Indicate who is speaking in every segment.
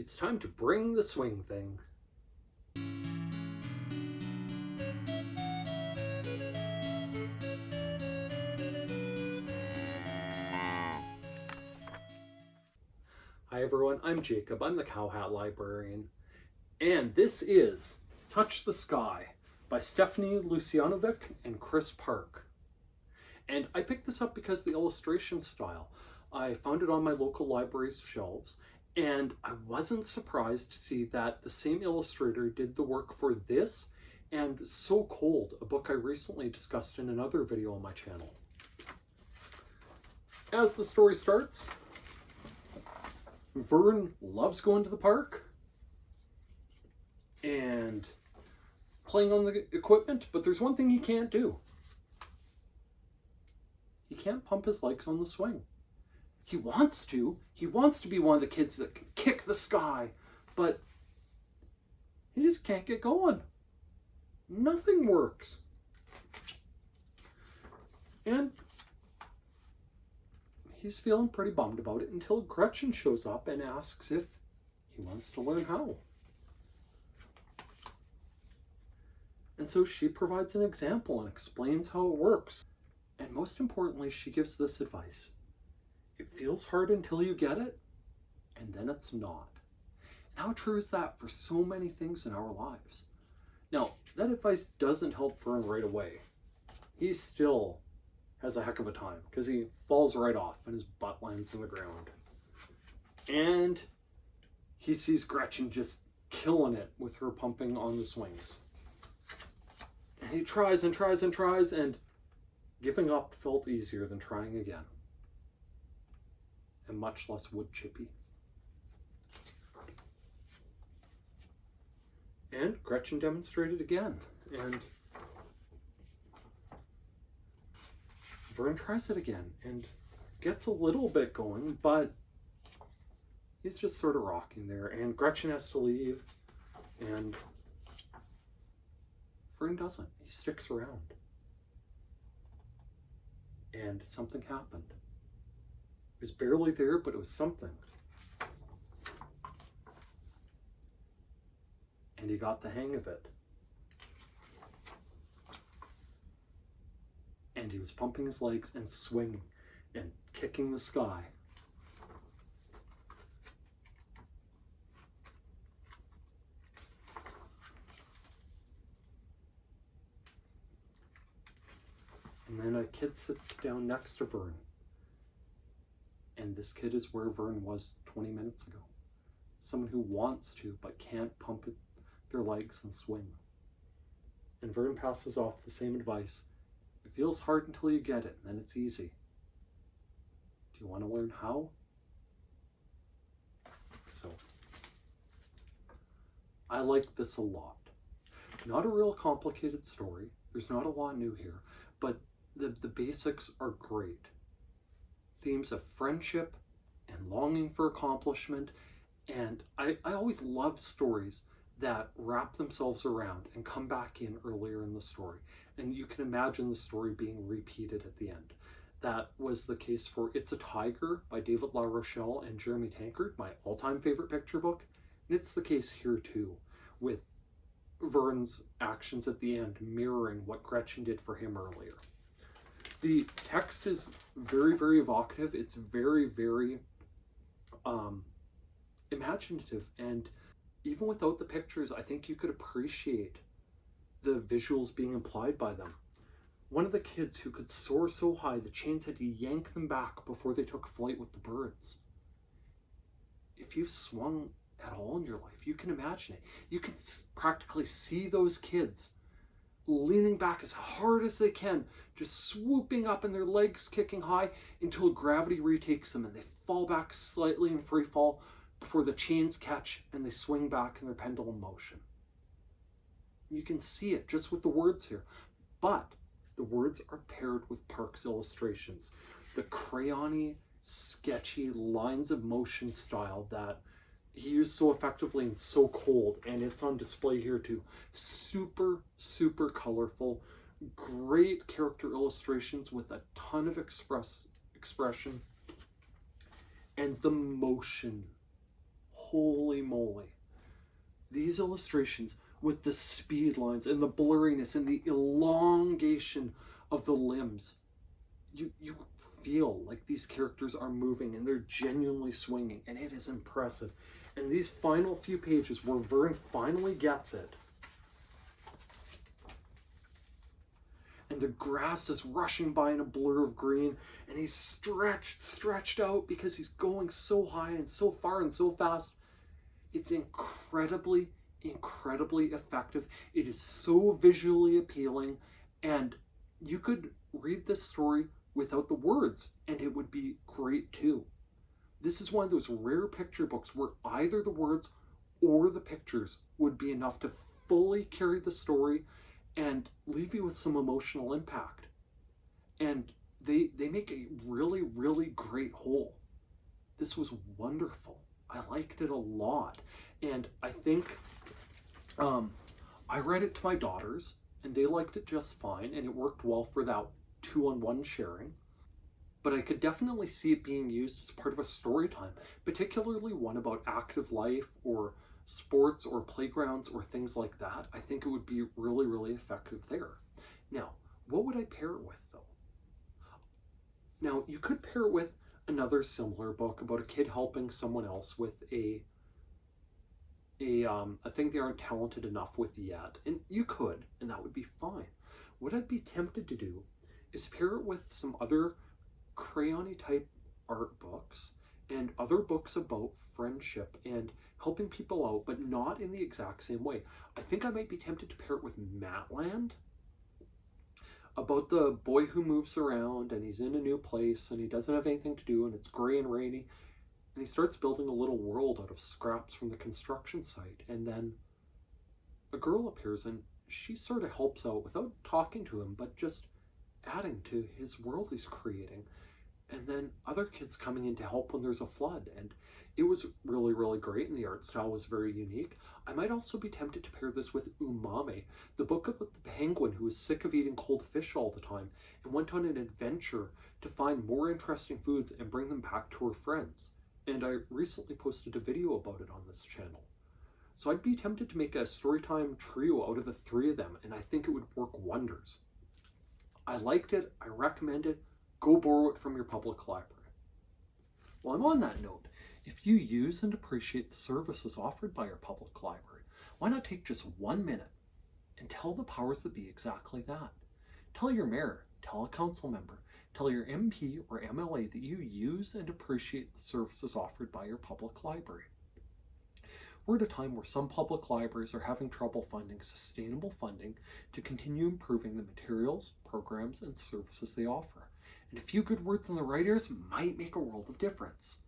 Speaker 1: It's time to bring the swing thing. Hi everyone, I'm Jacob. I'm the CowHatLibrarian. And this is Touch the Sky by Stephanie Lucianovic and Chris Park. And I picked this up because the illustration style. I found it on my local library's shelves, and I wasn't surprised to see that the same illustrator did the work for this and So Cold, a book I recently discussed in another video on my channel. As the story starts, Vern loves going to the park and playing on the equipment, but there's one thing he can't do. He can't pump his legs on the swing. He wants to. He wants to be one of the kids that can kick the sky, but he just can't get going. Nothing works. And he's feeling pretty bummed about it until Gretchen shows up and asks if he wants to learn how. And so she provides an example and explains how it works. And most importantly, she gives this advice. It feels hard until you get it, and then it's not. And how true is that for so many things in our lives? Now, that advice doesn't help Vern right away. He still has a heck of a time because he falls right off and his butt lands in the ground. And he sees Gretchen just killing it with her pumping on the swings. And he tries and tries and tries, and giving up felt easier than trying again. And much less wood chippy. And Gretchen demonstrated again. And Vern tries it again and gets a little bit going, but he's just sort of rocking there. And Gretchen has to leave. And Vern doesn't. He sticks around. And something happened. It was barely there, but it was something. And he got the hang of it. And he was pumping his legs and swinging and kicking the sky. And then a kid sits down next to Vern. And this kid is where Vern was 20 minutes ago. Someone who wants to, but can't pump their legs and swing. And Vern passes off the same advice. It feels hard until you get it, and then it's easy. Do you want to learn how? So, I like this a lot. Not a real complicated story. There's not a lot new here, but the basics are great. Themes of friendship and longing for accomplishment. And I always love stories that wrap themselves around and come back in earlier in the story. And you can imagine the story being repeated at the end. That was the case for It's a Tiger by David La Rochelle and Jeremy Tankard, my all-time favorite picture book. And it's the case here too, with Vern's actions at the end mirroring what Gretchen did for him earlier. The text is very, very evocative. It's very, very imaginative. And even without the pictures, I think you could appreciate the visuals being implied by them. One of the kids who could soar so high, the chains had to yank them back before they took flight with the birds. If you've swung at all in your life, you can imagine it. You can practically see those kids leaning back as hard as they can, just swooping up and their legs kicking high until gravity retakes them and they fall back slightly in free fall before the chains catch and they swing back in their pendulum motion. You can see it just with the words here, but the words are paired with Park's illustrations. The crayon-y, sketchy lines of motion style that he used so effectively in So Cold, and it's on display here too. Super, super colorful, great character illustrations with a ton of expression, and the motion holy moly. These illustrations with the speed lines and the blurriness and the elongation of the limbs, you feel like these characters are moving and they're genuinely swinging, and it is impressive. And these final few pages where Vern finally gets it, and the grass is rushing by in a blur of green, and he's stretched out because he's going so high and so far and so fast. It's incredibly effective. It is so visually appealing, and you could read this story without the words and it would be great too. This is one of those rare picture books where either the words or the pictures would be enough to fully carry the story and leave you with some emotional impact. And they make a really great whole. This was wonderful. I liked it a lot. And I think I read it to my daughters and they liked it just fine, and it worked well for that 2-on-1 sharing. But I could definitely see it being used as part of a story time, particularly one about active life or sports or playgrounds or things like that. I think it would be really effective there. Now, what would I pair it with though? Now, you could pair it with another similar book about a kid helping someone else with a thing they aren't talented enough with yet. And you could, and that would be fine. What I'd be tempted to do is pair it with some other crayon-y type art books and other books about friendship and helping people out, but not in the exact same way. I think I might be tempted to pair it with Matland, about the boy who moves around and he's in a new place and he doesn't have anything to do and it's gray and rainy, and he starts building a little world out of scraps from the construction site, and then a girl appears and she sort of helps out without talking to him, but just adding to his world he's creating. And then other kids coming in to help when there's a flood. And it was really great, and the art style was very unique. I might also be tempted to pair this with Umame, the book about the penguin who was sick of eating cold fish all the time and went on an adventure to find more interesting foods and bring them back to her friends. And I recently posted a video about it on this channel. So I'd be tempted to make a storytime trio out of the three of them, and I think it would work wonders. I liked it, I recommend it. Go borrow it from your public library. Well, I'm on that note. If you use and appreciate the services offered by your public library, why not take just 1 minute and tell the powers that be exactly that? Tell your mayor, tell a council member, tell your MP or MLA that you use and appreciate the services offered by your public library. We're at a time where some public libraries are having trouble finding sustainable funding to continue improving the materials, programs, and services they offer. And a few good words in the right ears might make a world of difference.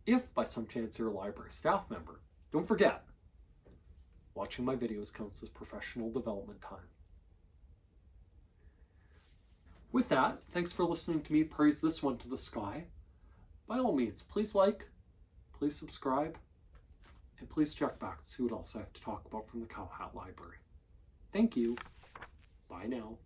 Speaker 1: If by some chance you're a library staff member, don't forget, watching my videos counts as professional development time. With that, thanks for listening to me praise this one to the sky. By all means, please like, please subscribe, and please check back to see what else I have to talk about from the CowHat Library. Thank you. Bye now.